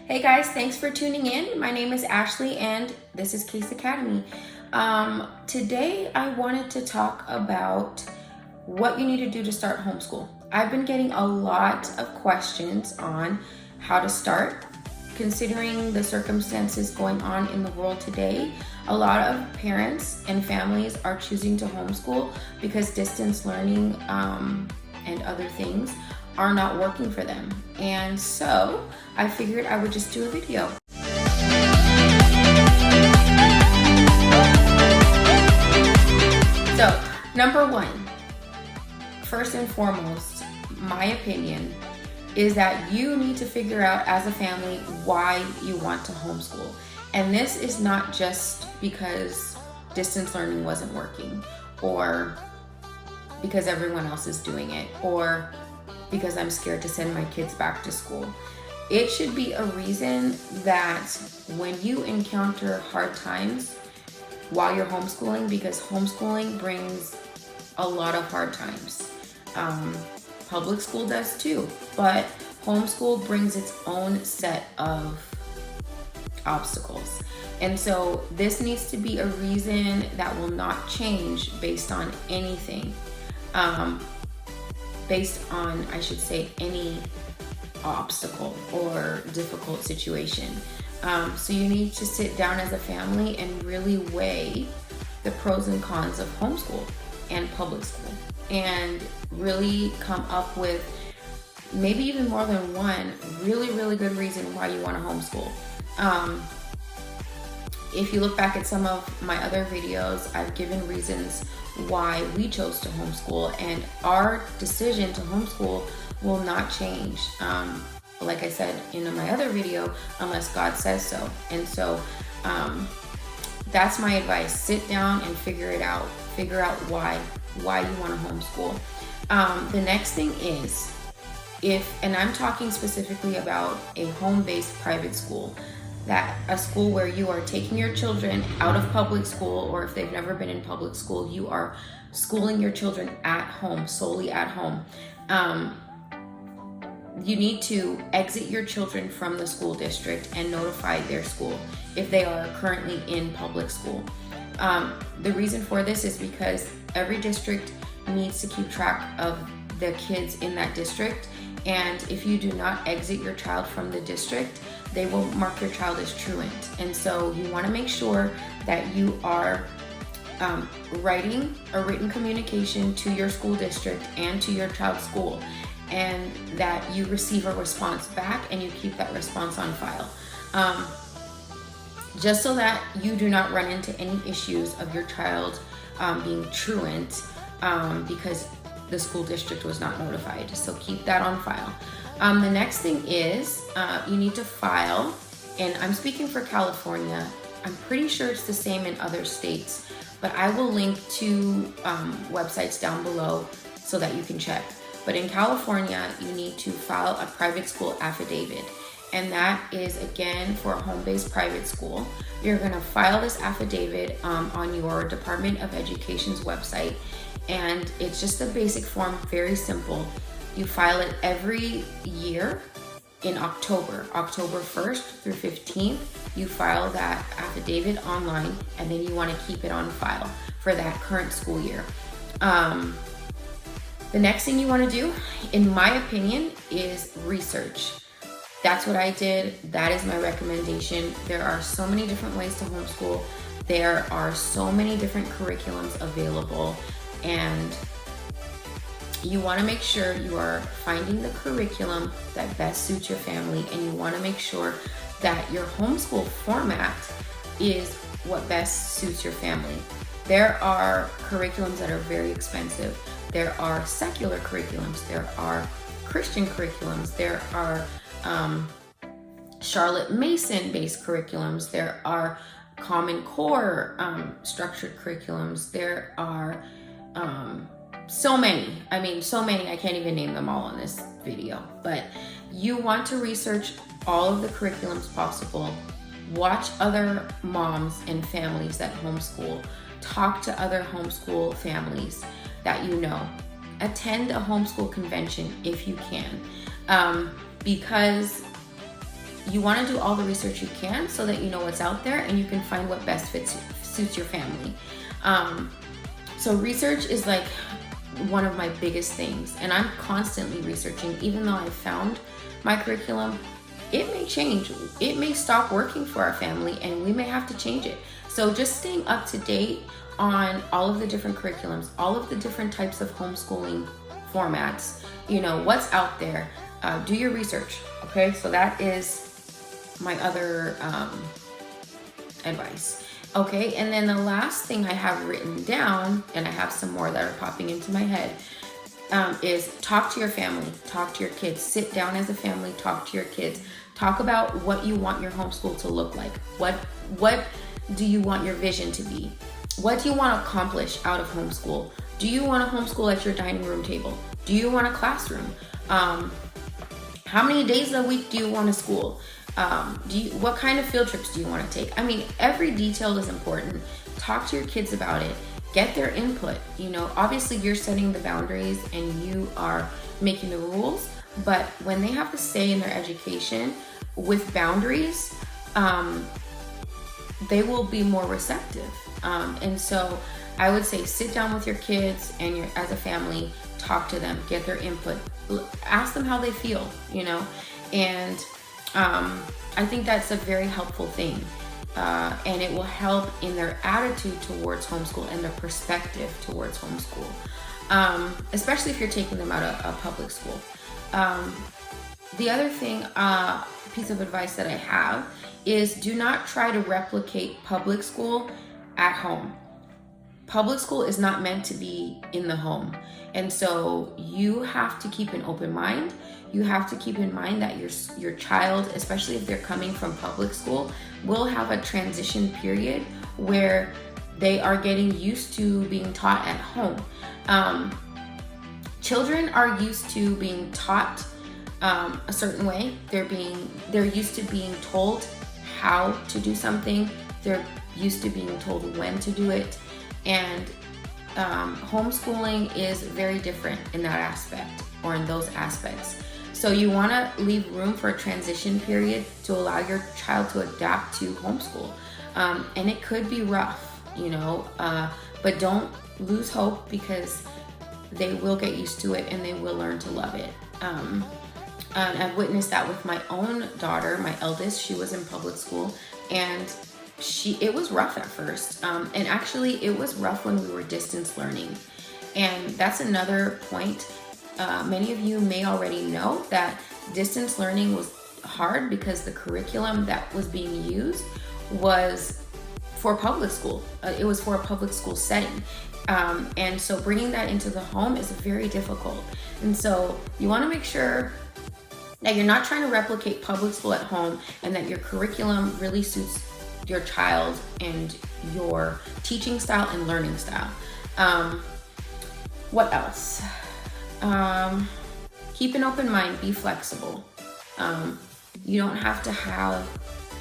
Hey guys, thanks for tuning in. My name is Ashley and this is Case Academy. Today I wanted to talk about what you need to do to start homeschool. I've been getting a lot of questions on how to start. Considering the circumstances going on in the world today, a lot of parents and families are choosing to homeschool because distance learning and other things are not working for them. And so I figured I would just do a video. So, number one, first and foremost, my opinion is that you need to figure out as a family why you want to homeschool. And this is not just because distance learning wasn't working, or because everyone else is doing it, or because I'm scared to send my kids back to school. It should be a reason that when you encounter hard times while you're homeschooling, because homeschooling brings a lot of hard times. Public school does too, but homeschool brings its own set of obstacles. And so this needs to be a reason that will not change based on anything. Based on, I should say, any obstacle or difficult situation. So you need to sit down as a family and really weigh the pros and cons of homeschool and public school, and really come up with maybe even more than one really good reason why you want to homeschool. If you look back at some of my other videos, I've given reasons why we chose to homeschool, and our decision to homeschool will not change. Like I said in my other video, unless God says so. And so that's my advice. Sit down and figure it out. Figure out why you want to homeschool. The next thing is, and I'm talking specifically about a home-based private school, that a school where you are taking your children out of public school, or if they've never been in public school, you are schooling your children at home, solely at home. You need to exit your children from the school district and notify their school if they are currently in public school. The reason for this is because every district needs to keep track of the kids in that district, and if you do not exit your child from the district, they will mark your child as truant. And so you want to make sure that you are writing a written communication to your school district and to your child's school, and that you receive a response back and you keep that response on file. Just so that you do not run into any issues of your child being truant because the school district was not notified. So keep that on file. The next thing is you need to file, and I'm speaking for California. I'm pretty sure it's the same in other states, but I will link to websites down below so that you can check. But in California, you need to file a private school affidavit. And that is, again, for a home-based private school. You're gonna file this affidavit on your Department of Education's website. And it's just a basic form, very simple. You file it every year in October 1st through 15th. You file that affidavit online, and then you wanna keep it on file for that current school year. The next thing you wanna do, in my opinion, is research. That's what I did. That is my recommendation. There are so many different ways to homeschool. There are so many different curriculums available, and you want to make sure you are finding the curriculum that best suits your family, and you want to make sure that your homeschool format is what best suits your family. There are curriculums that are very expensive. There are secular curriculums. There are Christian curriculums. There are Charlotte Mason based curriculums. There are Common Core structured curriculums. There are so many. I can't even name them all in this video. But you want to research all of the curriculums possible. Watch other moms and families that homeschool. Talk to other homeschool families that you know. Attend a homeschool convention if you can. Because you want to do all the research you can so that you know what's out there and you can find what best suits your family. So research is like one of my biggest things, and I'm constantly researching. Even though I found my curriculum, it may change. It may stop working for our family and we may have to change it. So just staying up to date on all of the different curriculums, all of the different types of homeschooling formats, you know, what's out there. Do your research, okay? So that is my other advice. Okay, and then the last thing I have written down, and I have some more that are popping into my head, is talk to your family, talk to your kids, sit down as a family, talk to your kids, talk about what you want your homeschool to look like. What do you want your vision to be? What do you want to accomplish out of homeschool? Do you want to homeschool at your dining room table? Do you want a classroom? How many days a week do you want to school? What kind of field trips do you want to take? I mean, every detail is important. Talk to your kids about it. Get their input. You know, obviously you're setting the boundaries and you are making the rules, but when they have to say in their education with boundaries, they will be more receptive. And so I would say sit down with your kids and as a family, talk to them, get their input, ask them how they feel, you know, and I think that's a very helpful thing. And it will help in their attitude towards homeschool and their perspective towards homeschool, especially if you're taking them out of a public school. The other thing, piece of advice that I have is do not try to replicate public school at home. Public school is not meant to be in the home. And so you have to keep an open mind. You have to keep in mind that your child, especially if they're coming from public school, will have a transition period where they are getting used to being taught at home. Children are used to being taught a certain way. They're used to being told how to do something. They're used to being told when to do it. And homeschooling is very different in that aspect, or in those aspects. So you want to leave room for a transition period to allow your child to adapt to homeschool. And it could be rough, you know, but don't lose hope, because they will get used to it and they will learn to love it. And I've witnessed that with my own daughter, my eldest. She was in public school, and it was rough at first. And actually it was rough when we were distance learning. And that's another point. Many of you may already know that distance learning was hard because the curriculum that was being used was for public school. It was for a public school setting. And so bringing that into the home is very difficult. And so you want to make sure that you're not trying to replicate public school at home, and that your curriculum really suits your child and your teaching style and learning style. What else? Keep an open mind, be flexible. You don't have to have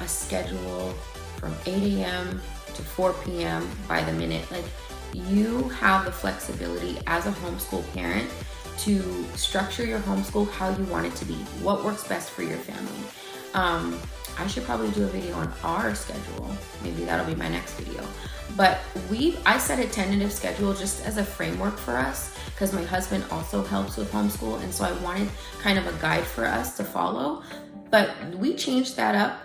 a schedule from 8 a.m. to 4 p.m. by the minute. Like, you have the flexibility as a homeschool parent to structure your homeschool how you want it to be, what works best for your family. I should probably do a video on our schedule. Maybe that'll be my next video. But I set a tentative schedule just as a framework for us, because my husband also helps with homeschool, and so I wanted kind of a guide for us to follow. But we changed that up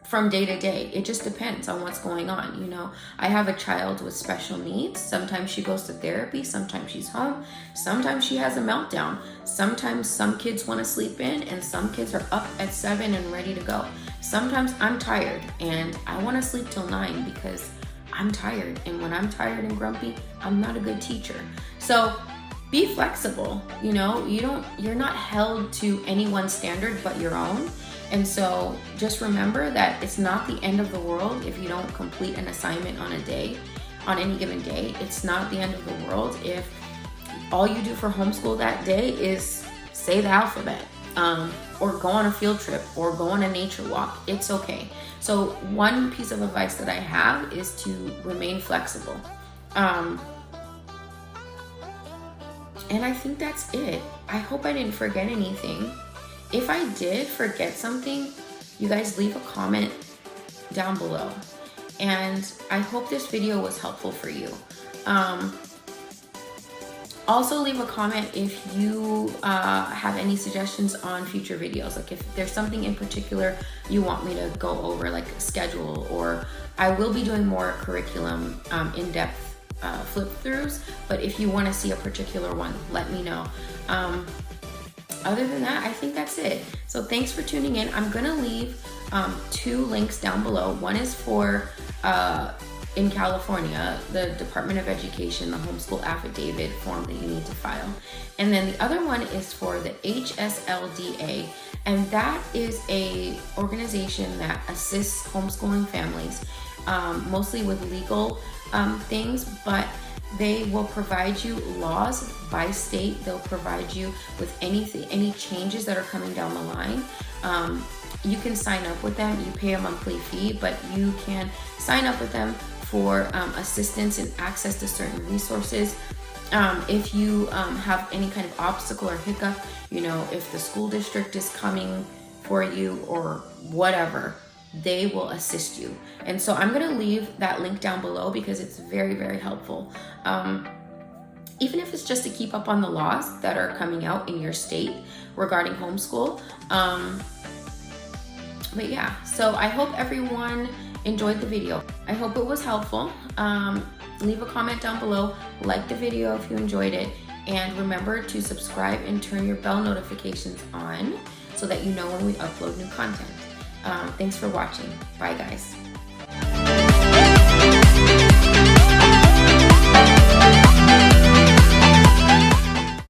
from day to day. It just depends on what's going on. You know, I have a child with special needs. Sometimes she goes to therapy, sometimes she's home, sometimes she has a meltdown. Sometimes some kids want to sleep in and some kids are up at 7 and ready to go. Sometimes I'm tired and I want to sleep till 9 because I'm tired. And when I'm tired and grumpy, I'm not a good teacher. So be flexible. You know, you're not held to any one standard but your own. And so just remember that it's not the end of the world if you don't complete an assignment on any given day. It's not the end of the world if all you do for homeschool that day is say the alphabet, or go on a field trip, or go on a nature walk. It's okay. So one piece of advice that I have is to remain flexible. And I think that's it. I hope I didn't forget anything. If I did forget something, you guys leave a comment down below. And I hope this video was helpful for you. Also leave a comment if you have any suggestions on future videos. Like if there's something in particular you want me to go over, like schedule, or I will be doing more curriculum in-depth flip throughs, but if you want to see a particular one, let me know. Other than that, I think that's it. So thanks for tuning in. I'm gonna leave 2 links down below. One is for in California, the Department of Education, the Homeschool Affidavit form that you need to file. And then the other one is for the HSLDA, and that is a organization that assists homeschooling families, mostly with legal things, but they will provide you laws by state. They'll provide you with any changes that are coming down the line. You can sign up with them. You pay a monthly fee, but you can sign up with them for assistance and access to certain resources. If you have any kind of obstacle or hiccup, you know, if the school district is coming for you or whatever, they will assist you. And so I'm gonna leave that link down below because it's very, very helpful. Even if it's just to keep up on the laws that are coming out in your state regarding homeschool. But yeah, so I hope everyone enjoyed the video. I hope it was helpful. Leave a comment down below, like the video if you enjoyed it, and remember to subscribe and turn your bell notifications on so that you know when we upload new content. Thanks for watching. Bye guys.